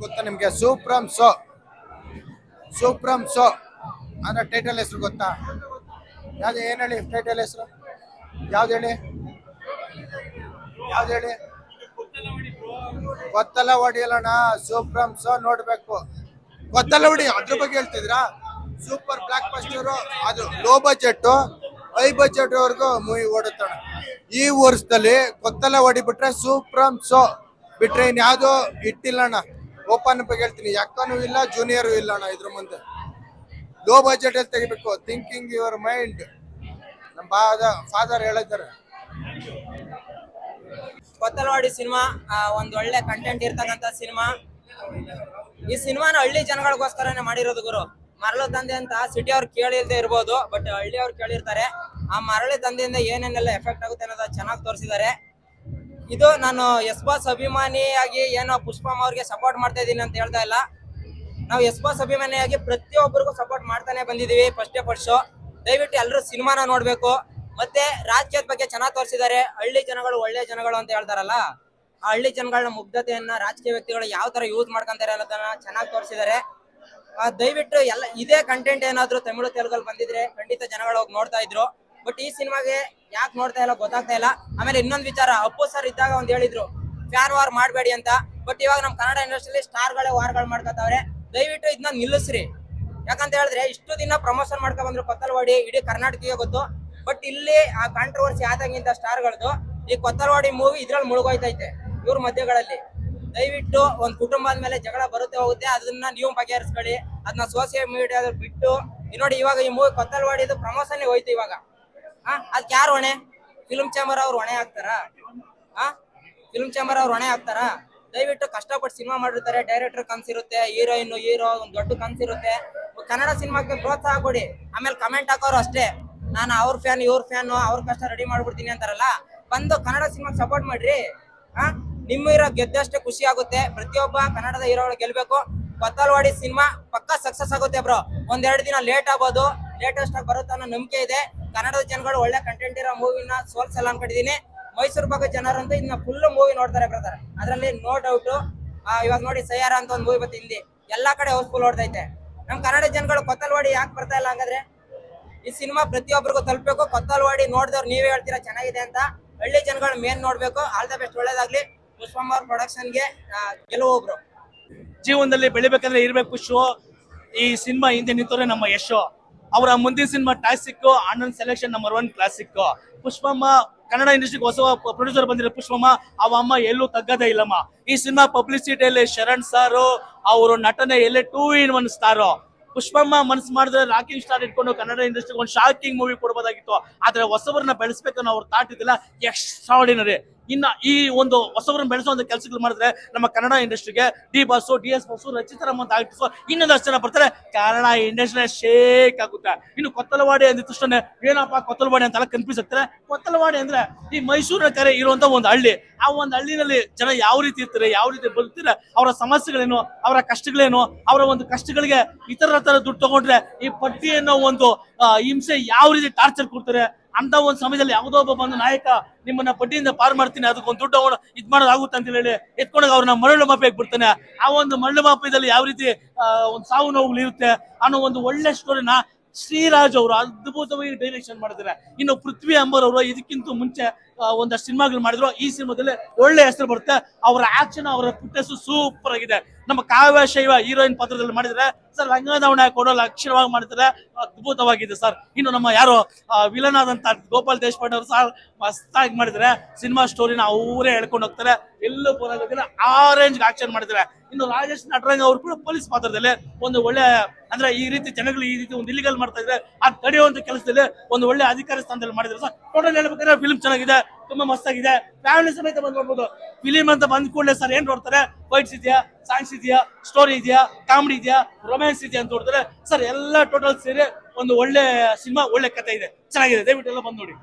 ಗೊತ್ತಾ ನಿಮ್ಗೆ? ಸೂಪ್ರಮ್ so, ಸೂಪ್ರಮ್ so ಅಂದ್ರೆ ಟೈಟಲ್ ಹೆಸರು ಗೊತ್ತಾ? ಯಾವ್ದು? ಏನ್ ಹೇಳಿ ಟೈಟಲ್ ಹೆಸರು? ಯಾವ್ದು ಹೇಳಿ? ಯಾವ್ದು ಹೇಳಿ? ಗೊತ್ತಲ್ಲ ಹೊಡಿಯಲ್ಲಣ್ಣ, ಸೂಪ್ರಮ್ ಸೋ ನೋಡ್ಬೇಕು. ಗೊತ್ತಲ್ಲ ಹೊಡಿ ಅದ್ರ ಬಗ್ಗೆ ಹೇಳ್ತಿದ್ರಾ? ಸೂಪರ್ ಬ್ಲಾಕ್ ಬಸ್ಟರ್, ಅದು ಲೋ ಬಜೆಟ್ ಹೈ ಬಜೆಟ್ ವರ್ಗು ಮೂವಿ ಓಡುತ್ತಣ ಈ ವರ್ಷದಲ್ಲಿ. ಗೊತ್ತಲ್ಲ ಹೊಡಿಬಿಟ್ರೆ ಸೂಪ್ರಮ್ ಸೋ ಬಿಟ್ರೆ ಇನ್ಯಾವುದೋ ಇಟ್ಟಿಲ್ಲಣ್ಣ. ಓಪನ್ ಬಗ್ಗೆ ಹೇಳ್ತೀನಿ, ಯಾಕನೂ ಇಲ್ಲ ಜೂನಿಯರು ಇಲ್ಲಣ್ಣ ಇದ್ರ ಮುಂದೆ. ಲೋ ಬಜೆಟ್ ಅಲ್ಲಿ ತೆಗಿಬೇಕು, ಥಿಂಕಿಂಗ್ ಯುವರ್ ಮೈಂಡ್. ನಮ್ಮ ಫಾದರ್ ಹೇಳಿದ್ದಾರೆ. ಕೊತ್ತಲವಾಡಿ ಸಿನಿಮಾ ಒಂದ್ ಒಳ್ಳೆ ಕಂಟೆಂಟ್ ಇರ್ತಕ್ಕಂತ ಸಿನಿಮಾ. ಈ ಸಿನಿಮಾನ ಹಳ್ಳಿ ಜನಗಳಿಗೋಸ್ಕರನೇ ಮಾಡಿರೋದು ಗುರು. ಮರಳು ತಂದೆ ಅಂತ ಸಿಟಿ ಅವ್ರು ಕೇಳಿಲ್ದೇ ಇರ್ಬೋದು, ಬಟ್ ಹಳ್ಳಿ ಅವ್ರು ಕೇಳಿರ್ತಾರೆ. ಆ ಮರಳಿ ತಂದೆಯಿಂದ ಏನೇನೆಲ್ಲ ಎಫೆಕ್ಟ್ ಆಗುತ್ತೆ ಅನ್ನೋದು ಚೆನ್ನಾಗಿ ತೋರಿಸಿದ್ದಾರೆ. ಇದು ನಾನು ಎಸ್ ಬಾಸ್ ಅಭಿಮಾನಿಯಾಗಿ ಏನೋ ಪುಷ್ಪಮ್ಮ ಅವ್ರಿಗೆ ಸಪೋರ್ಟ್ ಮಾಡ್ತಾ ಇದೀನಿ ಅಂತ ಹೇಳ್ತಾ ಇಲ್ಲ. ನಾವು ಎಸ್ ಬಾಸ್ ಅಭಿಮಾನಿಯಾಗಿ ಪ್ರತಿಯೊಬ್ಬರಿಗೂ ಸಪೋರ್ಟ್ ಮಾಡ್ತಾನೆ ಬಂದಿದೀವಿ ಫಸ್ಟ್ ಡೇ ಫಸ್ಟ್ ಶೋ. ದಯವಿಟ್ಟು ಎಲ್ಲರೂ ಸಿನಿಮಾನ ನೋಡ್ಬೇಕು. ಮತ್ತೆ ರಾಜಕೀಯದ ಬಗ್ಗೆ ಚೆನ್ನಾಗಿ ತೋರಿಸಿದ್ದಾರೆ. ಹಳ್ಳಿ ಜನಗಳು ಒಳ್ಳೆ ಜನಗಳು ಅಂತ ಹೇಳ್ತಾರಲ್ಲ, ಆ ಹಳ್ಳಿ ಜನಗಳನ್ನ ಮುಗ್ಧತೆಯನ್ನ ರಾಜಕೀಯ ವ್ಯಕ್ತಿಗಳು ಯಾವ ತರ ಯೂಸ್ ಮಾಡ್ಕೊಂತಾರೆ ಅನ್ನೋದನ್ನ ಚೆನ್ನಾಗಿ ತೋರಿಸಿದ್ದಾರೆ. ದಯವಿಟ್ಟು ಎಲ್ಲ ಇದೇ ಕಂಟೆಂಟ್ ಏನಾದ್ರು ತಮಿಳು ತೆಲುಗಲ್ಲಿ ಬಂದಿದ್ರೆ ಖಂಡಿತ ಜನಗಳು ಹೋಗಿ ನೋಡ್ತಾ ಇದ್ರು. ಬಟ್ ಈ ಸಿನಿಮಾಗೆ ಯಾಕೆ ನೋಡ್ತಾ ಇಲ್ಲ ಗೊತ್ತಾಗ್ತಾ ಇಲ್ಲ. ಆಮೇಲೆ ಇನ್ನೊಂದು ವಿಚಾರ, ಅಪ್ಪು ಸರ್ ಇದ್ದಾಗ ಒಂದ್ ಹೇಳಿದ್ರು ಫ್ಯಾನ್ ವಾರ್ ಮಾಡಬೇಡಿ ಅಂತ. ಬಟ್ ಇವಾಗ ನಮ್ ಕನ್ನಡ ಇಂಡಸ್ಟ್ರಿಯಲ್ಲಿ ಸ್ಟಾರ್ಗಳೇ ವಾರ್ಗಳು ಮಾಡ್ಕೊತಾವ್ರೆ. ದಯವಿಟ್ಟು ಇದನ್ನ ನಿಲ್ಲಿಸ್ರಿ. ಯಾಕಂತ ಹೇಳಿದ್ರೆ ಇಷ್ಟು ದಿನ ಪ್ರಮೋಷನ್ ಮಾಡ್ಕೊಂಡ್ ಬಂದ್ರು ಕೊತ್ತಲವಾಡಿ, ಇಡೀ ಕರ್ನಾಟಕಕ್ಕೆ ಗೊತ್ತು. ಬಟ್ ಇಲ್ಲಿ ಆ ಕಾಂಟ್ರವರ್ಸಿ ಆದಂಗಿಂತ ಸ್ಟಾರ್ಗಳದ್ದು ಈ ಕೊತ್ತಲವಾಡಿ ಮೂವಿ ಇದ್ರಲ್ಲಿ ಮುಳುಗೋಯ್ತೈತೆ ಇವ್ರ ಮಧ್ಯಗಳಲ್ಲಿ. ದಯವಿಟ್ಟು ಒಂದ್ ಕುಟುಂಬದ ಮೇಲೆ ಜಗಳ ಬರುತ್ತೆ ಹೋಗುತ್ತೆ, ಅದನ್ನ ನೀವು ಬಗೆಹರಿಸ್ಕೊಳ್ಳಿ. ಅದನ್ನ ಸೋಷಿಯಲ್ ಮೀಡಿಯಾದಲ್ಲಿ ಬಿಟ್ಟು ನೋಡಿ. ಇವಾಗ ಈ ಮೂವಿ ಕೊತ್ತಲವಾಡಿದು ಪ್ರಮೋಷನ್ ಹೋಯ್ತು ಇವಾಗ. ಅದಕ್ಕೆ ಯಾರು ಹೊಣೆ? ಫಿಲ್ಮ್ ಚೇಂಬರ್ ಅವ್ರು ಹೊಣೆ ಹಾಕ್ತಾರಾ? ಫಿಲ್ಮ್ ಚೇಂಬರ್ ಅವ್ರು ಹೊಣೆ ಹಾಕ್ತಾರಾ? ದಯವಿಟ್ಟು ಕಷ್ಟಪಟ್ಟು ಸಿನಿಮಾ ಮಾಡಿರ್ತಾರೆ. ಡೈರೆಕ್ಟರ್ ಕನ್ಸಿರುತ್ತೆ, ಹೀರೋಯಿನ್ ಹೀರೋ ಒಂದು ದೊಡ್ಡ ಕನ್ಸಿರುತ್ತೆ. ಕನ್ನಡ ಸಿನಿಮಾಕ್ಕೆ ಪ್ರೋತ್ಸಾಹ ಕೊಡಿ. ಆಮೇಲೆ ಕಮೆಂಟ್ ಹಾಕೋರು ಅಷ್ಟೇ, ನಾನು ಅವ್ರ ಫ್ಯಾನ್ ಇವ್ರ ಫ್ಯಾನ್, ಅವ್ರ ಕಷ್ಟ ರೆಡಿ ಮಾಡ್ಬಿಡ್ತೀನಿ ಅಂತಾರಲ್ಲ. ಬಂದು ಕನ್ನಡ ಸಿನಿಮಾಗೆ ಸಪೋರ್ಟ್ ಮಾಡ್ರಿ. ನಿಮ್ಮ ಹೀರೋ ಗೆದ್ದಷ್ಟೇ ಖುಷಿ ಆಗುತ್ತೆ. ಪ್ರತಿಯೊಬ್ಬ ಕನ್ನಡದ ಹೀರೋಗಳು ಗೆಲ್ಬೇಕು. ಕೊತ್ತಲವಾಡಿ ಸಿನಿಮಾ ಪಕ್ಕಾ ಸಕ್ಸಸ್ ಆಗುತ್ತೆ ಬ್ರೋ. ಒಂದೆರಡು ದಿನ ಲೇಟ್ ಆಗ್ಬೋದು, ಲೇಟೆಸ್ಟ್ ಆಗಿ ಬರುತ್ತೆ ಅನ್ನೋ ನಂಬಿಕೆ ಇದೆ. ಕನ್ನಡದ ಜನಗಳು ಒಳ್ಳೆ ಕಂಟೆಂಟ್ ಇರೋ ಮೂವಿನ ಸೋಲ್ಸಲ್ಲ ಅನ್ಕೊಂಡಿದೀನಿ. ಮೈಸೂರು ಭಾಗದ ಜನರಂತೂ ಇದನ್ನ ಫುಲ್ ಮೂವಿ ನೋಡ್ತಾರೆ ಬ್ರದರ್, ಅದ್ರಲ್ಲಿ ನೋ ಡೌಟ್. ಇವಾಗ ನೋಡಿ ಸಯ್ಯಾರ ಅಂತ ಒಂದು ಮೂವಿ ಬತ್ತು ಹಿಂದಿ, ಎಲ್ಲಾ ಕಡೆ ಹೌಸ್ಫುಲ್ ಓಡ್ತೈತೆ. ನಮ್ ಕನ್ನಡ ಜನಗಳು ಕೊತ್ತಲವಾಡಿ ಯಾಕೆ ಬರ್ತಾ ಇಲ್ಲ ಹಂಗಾದ್ರೆ? ಈ ಸಿನಿಮಾ ಪ್ರತಿಯೊಬ್ಬರಿಗೂ ತಲುಪಬೇಕು. ಕೊತ್ತಲವಾಡಿ ನೋಡಿದವ್ರು ನೀವೇ ಹೇಳ್ತೀರಾ ಚೆನ್ನಾಗಿದೆ ಅಂತ. ಹಳ್ಳಿ ಜನಗಳು ಮೇನ್ ನೋಡ್ಬೇಕು. ಆಲ್ ದ ಬೆಸ್ಟ್, ಒಳ್ಳೇದಾಗ್ಲಿ. ಪುಷ್ಪಮ್ಮ ಅವ್ರ ಪ್ರೊಡಕ್ಷನ್ಗೆ ಗೆಲುವು ಬ್ರೋ. ಜೀವನದಲ್ಲಿ ಬೆಳಿಬೇಕಂದ್ರೆ ಇರ್ಬೇಕು ಪುಷ್ಪು. ಈ ಸಿನಿಮಾ ಹಿಂದೆ ನಿಂತವ್ರೆ ನಮ್ಮ ಯಶೋ. ಅವರ ಮುಂದಿನ cinema Toxic, Anand selection number 1 classic. Pushpamma Kannada ಇಂಡಸ್ಟ್ರಿಗೆ ಹೊಸ ಪ್ರೊಡ್ಯೂಸರ್ ಬಂದಿರೋ ಪುಷ್ಪಮ್ಮ, ಅವ ಅಮ್ಮ ಎಲ್ಲೂ ತಗ್ಗದೇ ಇಲ್ಲಮ್ಮ. ಈ ಸಿನಿಮಾ ಪಬ್ಲಿಸಿಟಿಯಲ್ಲಿ ಶರಣ್ ಸಾರು ಅವರು ನಟನೆ ಎಲ್ಲೇ 2 in 1 ಸ್ಟಾರು. ಪುಷ್ಪಮ್ಮ ಮನಸ್ಸು ಮಾಡಿದ್ರೆ ರಾಕಿಂಗ್ ಸ್ಟಾರ್ ಇಟ್ಕೊಂಡು ಕನ್ನಡ ಇಂಡಸ್ಟ್ರಿಗೆ ಒಂದು ಶಾಕಿಂಗ್ ಮೂವಿ ಕೊಡಬಹುದಾಗಿತ್ತು. ಆದ್ರೆ ಹೊಸಬರನ್ನ ಬೆಳೆಸಬೇಕನ್ನೋ ಅವ್ರ ಥಾಟ್ ಇದಿಲ್ಲ. ಎಕ್ಸ್ಟ್ರಾರ್ಡಿನರಿ. ಇನ್ನ ಈ ಒಂದು ಹೊಸಬರನ್ನ ಬೆಳೆಸುವಂತ ಕೆಲಸಗಳು ಮಾಡಿದ್ರೆ ನಮ್ಮ ಕನ್ನಡ ಇಂಡಸ್ಟ್ರಿಗೆ D boss, DS boss, Rachita Ram ಅಂತ ಆಕ್ಟರ್ಸು ಇನ್ನೊಂದಷ್ಟು ಜನ ಬರ್ತಾರೆ. ಕನ್ನಡ ಇಂಡಸ್ಟ್ರಿ ಶೇಕ್ ಆಗುತ್ತೆ. ಇನ್ನು ಕೊತ್ತಲವಾಡಿ ಅಂದ ತಕ್ಷಣ ಏನಪ್ಪಾ ಕೊತ್ತಲವಾಡಿ ಅಂತೆಲ್ಲ ಕನ್ಫ್ಯೂಸ್ ಆಗ್ತಾರೆ. ಕೊತ್ತಲವಾಡಿ ಅಂದ್ರೆ ಈ ಮೈಸೂರಿನ ಕರೆ ಇರುವಂತ ಒಂದು ಹಳ್ಳಿ. ಆ ಒಂದು ಹಳ್ಳಿನಲ್ಲಿ ಜನ ಯಾವ ರೀತಿ ಇರ್ತಾರೆ, ಯಾವ ರೀತಿ ಬದುಕ್ತಾರೆ, ಅವರ ಸಮಸ್ಯೆಗಳೇನು, ಅವರ ಕಷ್ಟಗಳೇನು, ಅವರ ಒಂದು ಕಷ್ಟಗಳಿಗೆ ಇತರ ತರ ದುಡ್ಡು ತಗೊಂಡ್ರೆ ಈ ಪಟ್ಟಿ ಅನ್ನೋ ಒಂದು ಹಿಂಸೆ ಯಾವ ರೀತಿ ಟಾರ್ಚರ್ ಕೊಡ್ತಾರೆ ಅಂತ ಒಂದು ಸಮಯದಲ್ಲಿ ಯಾವುದೋ ಒಬ್ಬ ಬಂದು ನಾಯಕ ನಿಮ್ಮನ್ನ ಪಟ್ಟಿಯಿಂದ ಪಾರು ಮಾಡ್ತೀನಿ, ಅದಕ್ಕೊಂದು ದುಡ್ಡು ಇದ್ ಮಾಡೋದಾಗುತ್ತೆ ಅಂತ ಹೇಳಿ ಎತ್ಕೊಂಡಾಗ ಅವ್ರನ್ನ ಮರಳು ಮಾಫಿಯಾಗಿ ಬಿಡ್ತಾನೆ. ಆ ಒಂದು ಮರಳು ಮಾಫಿಯಾದಲ್ಲಿ ಯಾವ ರೀತಿ ಒಂದು ಸಾವು ನೋವುಗಳು ಇರುತ್ತೆ ಅನ್ನೋ ಒಂದು ಒಳ್ಳೆ ಸ್ಟೋರಿನ ಶ್ರೀರಾಜ್ ಅವರು ಅದ್ಭುತವಾಗಿ ಡೈರೆಕ್ಷನ್ ಮಾಡಿದ್ದಾರೆ. ಇನ್ನು ಪೃಥ್ವಿ ಅಂಬರ್ ಅವರು ಇದಕ್ಕಿಂತ ಮುಂಚೆ ಒಂದಷ್ಟು ಸಿನಿಮಾಗಳು ಮಾಡಿದ್ರು. ಈ ಸಿನಿಮಾದಲ್ಲಿ ಒಳ್ಳೆ ಹೆಸರು ಬರುತ್ತೆ. ಅವರ ಆಕ್ಷನ್, ಅವರ ಫಿಟ್ನೆಸ್ ಸೂಪರ್ ಆಗಿದೆ. ನಮ್ಮ ಕಾವ್ಯ ಶೈವ ಹೀರೋಯಿನ್ ಪಾತ್ರದಲ್ಲಿ ಮಾಡಿದ್ರೆ ಸರ್, ರಂಗದಾವಣೆ ಕೊಡೋ ಲಕ್ಷಣವಾಗಿ ಮಾಡಿದ್ರೆ ಅದ್ಭುತವಾಗಿದೆ ಸರ್. ಇನ್ನು ನಮ್ಮ ಯಾರು ವಿಲನ್ ಆದಂತ ಗೋಪಾಲ್ ದೇಶಪಾಂಡೆ ಅವರು ಸರ್ ಮಸ್ತಾಗಿ ಮಾಡಿದ್ರೆ. ಸಿನಿಮಾ ಸ್ಟೋರಿನ ಅವರೇ ಹೇಳ್ಕೊಂಡು ಹೋಗ್ತಾರೆ, ಎಲ್ಲೂ ಬೋರಾಗೋದಿಲ್ಲ. ಆರೆಂಜ್ ಆಕ್ಷನ್ ಮಾಡಿದ್ದಾರೆ. ಇನ್ನು ರಾಜೇಶ್ ನಟರಂಗ ಅವರು ಕೂಡ ಪೊಲೀಸ್ ಪಾತ್ರದಲ್ಲಿ ಒಂದು ಒಳ್ಳೆ, ಅಂದ್ರೆ ಈ ರೀತಿ ಜನಗಳು ಈ ರೀತಿ ಒಂದು ಇಲ್ಲಿಗಲ್ ಮಾಡ್ತಾ ಇದ್ರೆ ಅದು ತಡೆಯುವಂತ ಕೆಲಸದಲ್ಲಿ ಒಂದು ಒಳ್ಳೆ ಅಧಿಕಾರಿ ಸ್ಥಾನದಲ್ಲಿ ಮಾಡಿದ್ರೆ ಸರ್. ಟೋಟಲ್ ಹೇಳ್ಬೇಕಾದ್ರೆ ಫಿಲ್ಮ್ ಚೆನ್ನಾಗಿದೆ, ತುಂಬಾ ಮಸ್ತಾಗಿದೆ. ಫ್ಯಾಮಿಲಿ ಸಮೇತ ಬಂದ್ ನೋಡ್ಬೋದು. ಫಿಲಿಮ್ ಅಂತ ಬಂದ್ ಕೂಡಲೇ ಸರ್ ಏನ್ ನೋಡ್ತಾರೆ, ಫೈಟ್ಸ್ ಇದೆಯಾ, ಸಾಂಗ್ಸ್ ಇದೆಯಾ, ಸ್ಟೋರಿ ಇದೆಯಾ, ಕಾಮಿಡಿ ಇದೆಯಾ, ರೊಮ್ಯಾನ್ಸ್ ಇದೆಯಾ ಅಂತ ನೋಡ್ತಾರೆ ಸರ್. ಎಲ್ಲ ಟೋಟಲ್ ಸೇರಿ ಒಂದು ಒಳ್ಳೆ ಸಿನಿಮಾ, ಒಳ್ಳೆ ಕಥೆ ಇದೆ, ಚೆನ್ನಾಗಿದೆ. ದಯವಿಟ್ಟು ಎಲ್ಲ ಬಂದ್ ನೋಡಿ.